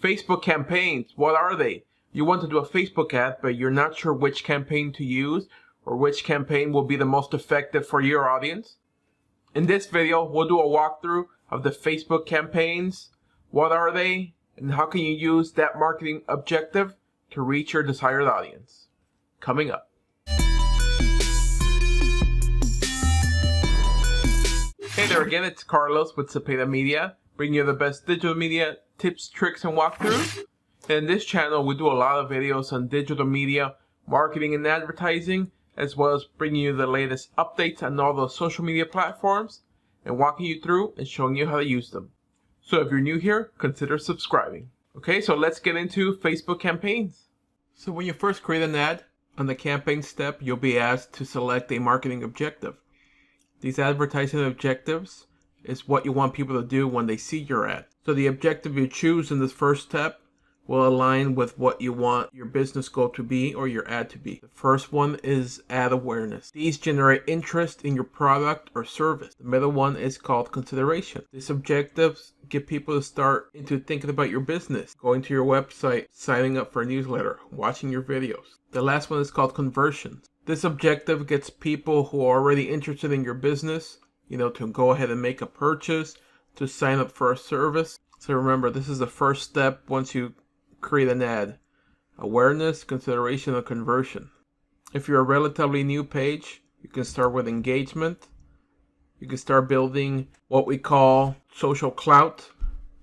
Facebook campaigns, what are they? You want to do a Facebook ad, but you're not sure which campaign to use or which campaign will be the most effective for your audience? In this video, we'll do a walkthrough of the Facebook campaigns. What are they? And how can you use that marketing objective to reach your desired audience? Coming up. Hey there again, it's Carlos with Zepeda Media, bringing you the best digital media tips, tricks, and walkthroughs. In this channel, we do a lot of videos on digital media, marketing, and advertising, as well as bringing you the latest updates on all those social media platforms and walking you through and showing you how to use them. So if you're new here, consider subscribing. Okay, so let's get into Facebook campaigns. So when you first create an ad, on the campaign step, you'll be asked to select a marketing objective. These advertising objectives is what you want people to do when they see your ad. So the objective you choose in this first step will align with what you want your business goal to be or your ad to be. The first one is ad awareness. These generate interest in your product or service. The middle one is called consideration. These objectives get people to start into thinking about your business, going to your website, signing up for a newsletter, watching your videos. The last one is called conversions. This objective gets people who are already interested in your business, to go ahead and make a purchase, to sign up for a service. So remember, this is the first step once you create an ad. Awareness, consideration, and conversion. If you're a relatively new page, you can start with engagement. You can start building what we call social clout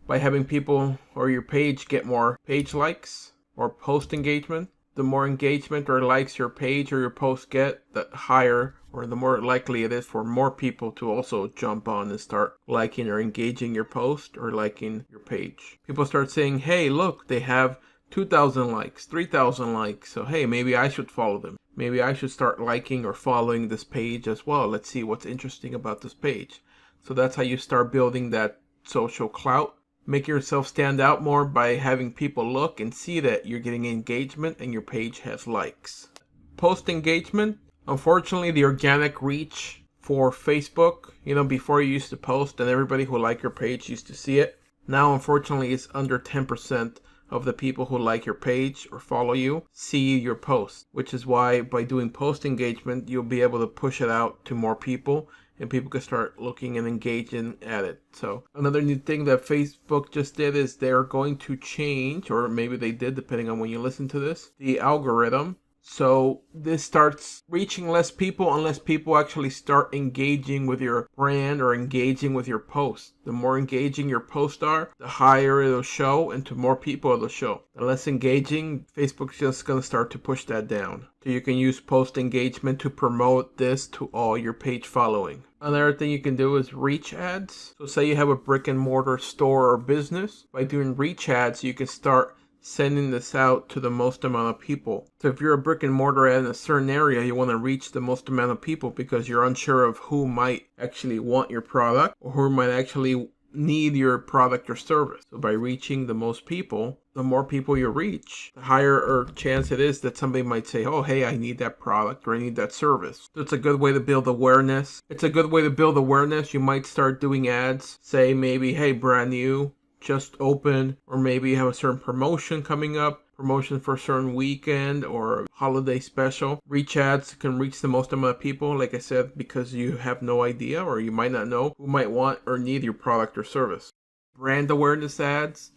by having people or your page get more page likes or post engagement. The more engagement or likes your page or your post get, the higher or the more likely it is for more people to also jump on and start liking or engaging your post or liking your page. People start saying, hey, look, they have 2,000 likes, 3,000 likes. So, hey, maybe I should follow them. Maybe I should start liking or following this page as well. Let's see what's interesting about this page. So that's how you start building that social clout. Make yourself stand out more by having people look and see that you're getting engagement and your page has likes. Post engagement. Unfortunately, the organic reach for Facebook, before you used to post and everybody who liked your page used to see it. Now, unfortunately, it's under 10% of the people who like your page or follow you see your post, which is why by doing post engagement, you'll be able to push it out to more people and people can start looking and engaging at it. So another new thing that Facebook just did is they're going to change, or maybe they did depending on when you listen to this, the algorithm. So this starts reaching less people unless people actually start engaging with your brand or engaging with your posts. The more engaging your posts are, the higher it'll show and to more people it'll show. The less engaging, Facebook's just going to start to push that down. So you can use post engagement to promote this to all your page following. Another thing you can do is reach ads. So say you have a brick and mortar store or business. By doing reach ads, you can start sending this out to the most amount of people. So if you're a brick and mortar ad in a certain area, you want to reach the most amount of people because you're unsure of who might actually want your product or who might actually need your product or service. So by reaching the most people, the more people you reach, the higher or chance it is that somebody might say, oh, hey, I need that product or I need that service. So it's a good way to build awareness. You might start doing ads, say maybe, hey, brand new, just open, or maybe you have a certain promotion coming up, promotion for a certain weekend or holiday special. Reach ads can reach the most amount of people, like I said, because you have no idea or you might not know who might want or need your product or service. Brand awareness ads.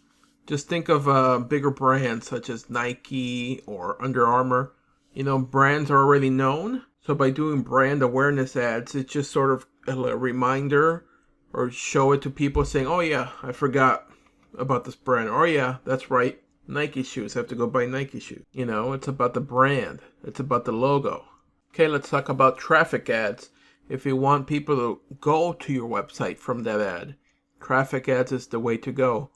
Just think of bigger brands such as Nike or Under Armour. Brands are already known. So by doing brand awareness ads, it's just sort of a reminder or show it to people saying, oh yeah, I forgot about this brand. Oh yeah, that's right. Nike shoes. I have to go buy Nike shoes. It's about the brand. It's about the logo. Okay, let's talk about traffic ads. If you want people to go to your website from that ad, traffic ads is the way to go.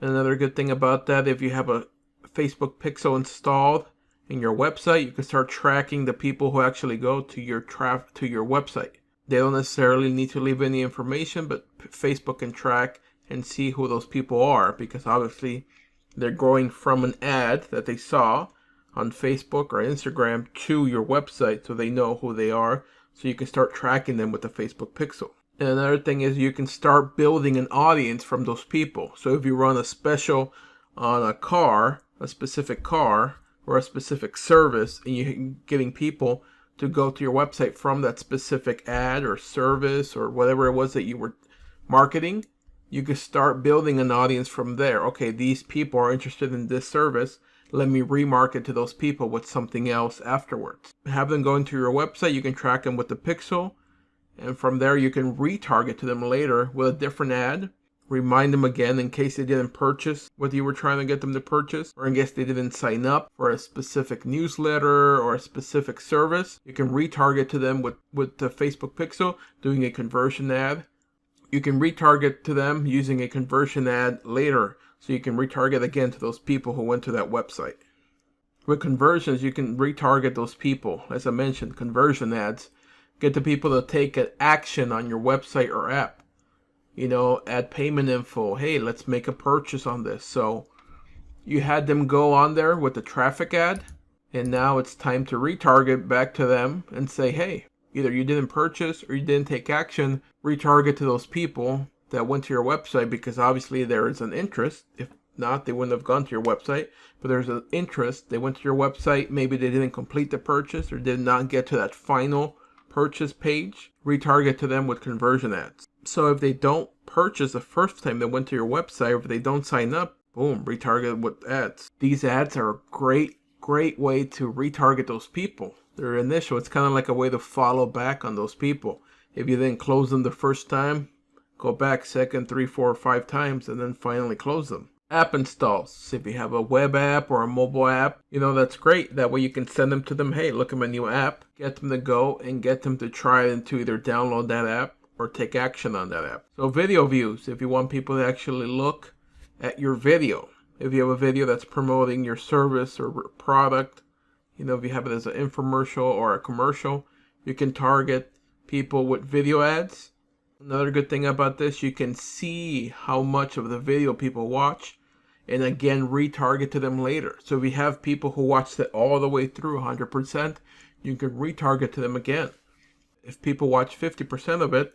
Another good thing about that, if you have a Facebook pixel installed in your website, you can start tracking the people who actually go to your website. They don't necessarily need to leave any information, but Facebook can track and see who those people are because obviously they're going from an ad that they saw on Facebook or Instagram to your website, so they know who they are. So you can start tracking them with the Facebook pixel. And another thing is you can start building an audience from those people. So if you run a special on a car, a specific car, or a specific service, and you're getting people to go to your website from that specific ad or service or whatever it was that you were marketing, you could start building an audience from there. Okay, these people are interested in this service. Let me remarket to those people with something else afterwards. Have them go into your website. You can track them with the pixel. And from there, you can retarget to them later with a different ad. Remind them again in case they didn't purchase what you were trying to get them to purchase, or in case they didn't sign up for a specific newsletter or a specific service. You can retarget to them with the Facebook pixel, doing a conversion ad. You can retarget to them using a conversion ad later, so you can retarget again to those people who went to that website. With conversions, you can retarget those people. As I mentioned, conversion ads get the people to take an action on your website or app. Add payment info. Hey, let's make a purchase on this. So you had them go on there with the traffic ad, and now it's time to retarget back to them and say, hey, either you didn't purchase or you didn't take action. Retarget to those people that went to your website, because obviously there is an interest. If not, they wouldn't have gone to your website, but there's an interest. They went to your website. Maybe they didn't complete the purchase or did not get to that final purchase page. Retarget to them with conversion ads. So if they don't purchase the first time they went to your website, or if they don't sign up, boom, retarget with ads. These ads are a great way to retarget those people. They're initial. It's kind of like a way to follow back on those people. If you didn't close them the first time, go back second, 3, 4, 5 times, and then finally close them. App installs. If you have a web app or a mobile app, that's great. That way you can send them to them. Hey, look at my new app. Get them to go and get them to try and to either download that app or take action on that app. So video views, if you want people to actually look at your video. If you have a video that's promoting your service or product, if you have it as an infomercial or a commercial, you can target people with video ads. Another good thing about this, you can see how much of the video people watch and again retarget to them later. So if you have people who watched it all the way through 100%, you can retarget to them again. If people watch 50% of it,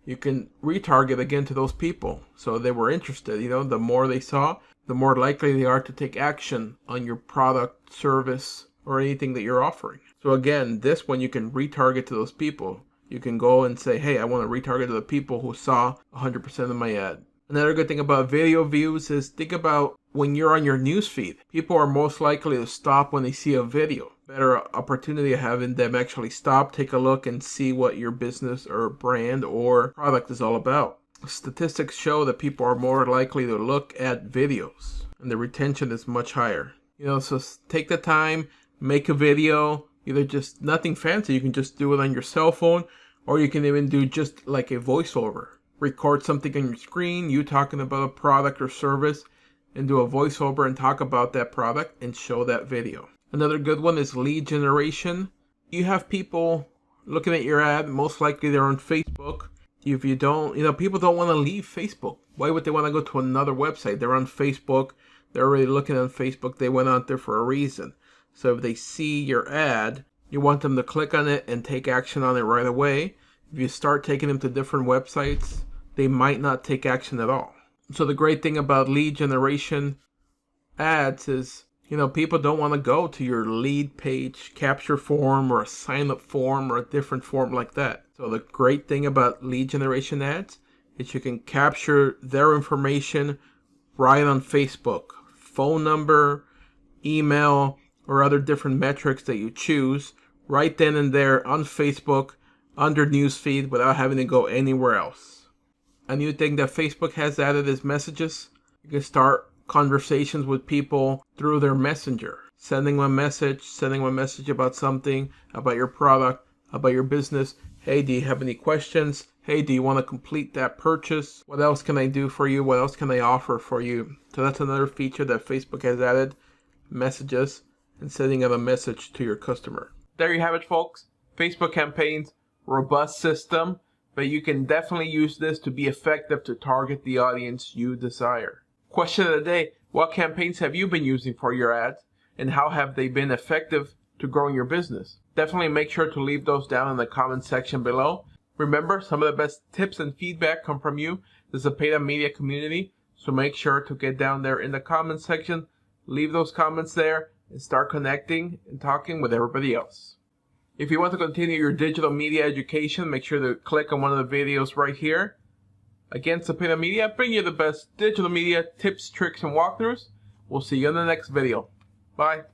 you can retarget again to those people. So they were interested. The more they saw, the more likely they are to take action on your product, service, or anything that you're offering. So again, this one you can retarget to those people. You can go and say, hey, I want to retarget to the people who saw 100% of my ad. Another good thing about video views is think about when you're on your newsfeed. People are most likely to stop when they see a video. Better opportunity of having them actually stop, take a look, and see what your business or brand or product is all about. Statistics show that people are more likely to look at videos, and the retention is much higher. So take the time, make a video, either just nothing fancy. You can just do it on your cell phone, or you can even do just like a voiceover. Record something on your screen, you talking about a product or service, and do a voiceover and talk about that product and show that video. Another good one is lead generation. You have people looking at your ad, most likely they're on Facebook. If you don't, people don't want to leave Facebook. Why would they want to go to another website? They're on Facebook. They're already looking on Facebook. They went out there for a reason. So if they see your ad, you want them to click on it and take action on it right away. If you start taking them to different websites, they might not take action at all. So the great thing about lead generation ads is, people don't want to go to your lead page capture form or a sign up form or a different form like that. So the great thing about lead generation ads is you can capture their information right on Facebook. Phone number, email, or other different metrics that you choose right then and there on Facebook under newsfeed without having to go anywhere else. A new thing that Facebook has added is messages. You can start conversations with people through their messenger. Sending them a message about something, about your product, about your business. Hey, do you have any questions? Hey, do you want to complete that purchase? What else can I do for you? What else can I offer for you? So that's another feature that Facebook has added, messages, and sending out a message to your customer. There you have it, folks. Facebook campaigns, robust system, but you can definitely use this to be effective to target the audience you desire. Question of the day, what campaigns have you been using for your ads, and how have they been effective to growing your business? Definitely make sure to leave those down in the comment section below. Remember, some of the best tips and feedback come from you, the Zepeda Media community. So make sure to get down there in the comment section, leave those comments there, and start connecting and talking with everybody else. If you want to continue your digital media education, make sure to click on one of the videos right here. Again, Zepeda Media, bring you the best digital media tips, tricks, and walkthroughs. We'll see you in the next video. Bye.